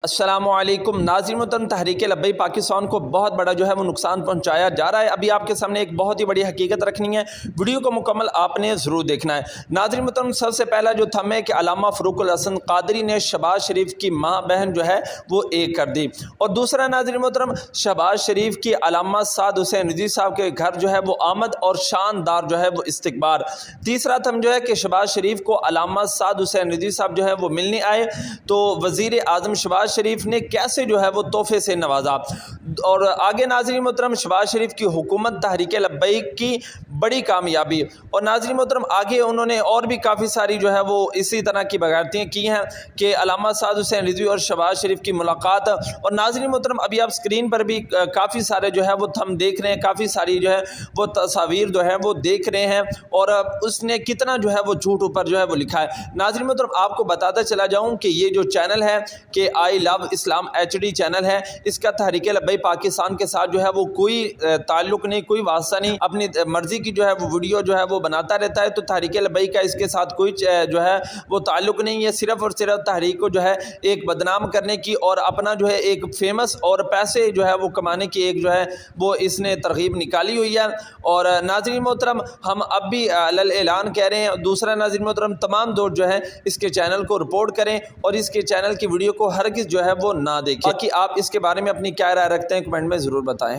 अस्सलामुअलैकुम नाज़रीन मोहतरम, तहरीक लब्बैक पाकिस्तान को बहुत बड़ा जो है वो नुकसान पहुंचाया जा रहा है। अभी आपके सामने एक बहुत ही बड़ी हकीकत रखनी है, वीडियो को मुकम्मल आपने ज़रूर देखना है। नाज़रीन मोहतरम, सबसे पहला जो थम है कि अल्लामा फ़रूक़ुल हसन क़ादरी ने शहबाज शरीफ की माँ बहन जो है वो एक कर दी, और दूसरा नाज़रीन मोहतरम, शहबाज शरीफ की अल्लामा साद हुसैन रिज़वी साहब के घर जो है वो आमद और शानदार जो है वो इस्तकबाल। तीसरा थम जो है कि शहबाज शरीफ को अल्लामा साद हुसैन रिज़वी साहब जो है वो मिलने आए तो वज़ीर आज़म शहबाज शरीफ ने कैसे जो है वो तोहफे से नवाजा। और आगे नाज़रीन मोहतरम, शहबाज शरीफ की हुकूमत तहरीक लब्बैक की बड़ी कामयाबी। और नाज़रीन मोहतरम, आगे उन्होंने और भी काफ़ी सारी जो है वो इसी तरह की बगावतियाँ की हैं कि अल्लामा साद हुसैन रिज़वी और शहबाज शरीफ की मुलाकात। और नाज़रीन मोहतरम, अभी आप स्क्रीन पर भी काफ़ी सारे जो है वो हम देख रहे हैं, काफ़ी सारी जो है वो तस्वीर जो है वो देख रहे हैं, और उसने कितना जो है वो झूठ ऊपर जो है वो लिखा है। नाज़रीन मोहतरम, आपको बताता चला जाऊँ कि ये जो चैनल है कि I love Islam HD channel है, इसका तहरीक लब्बैक पाकिस्तान के साथ जो है वो कोई ताल्लुक़ नहीं, कोई वास्ता नहीं। अपनी मर्ज़ी की जो है वो वीडियो जो है वो बनाता रहता है, तो तहरीक लब्बैक का इसके साथ कोई जो है वो ताल्लुक़ नहीं है। सिर्फ़ और सिर्फ तहरीक को जो है एक बदनाम करने की और अपना जो है एक फेमस और पैसे जो है वो कमाने की एक जो है वो इसने तरगीब निकाली हुई है। और नाज़रीन मोहतरम, हम अब भी अल ऐलान कह रहे हैं। दूसरा नाज़रीन मोहतरम, तमाम दोस्त जो है इसके चैनल को रिपोर्ट करें और इसके चैनल की वीडियो को हरगिज़ जो है वो ना देखें। बाकी आप इसके बारे में अपनी क्या राय रखते हैं, कमेंट में ज़रूर बताएं।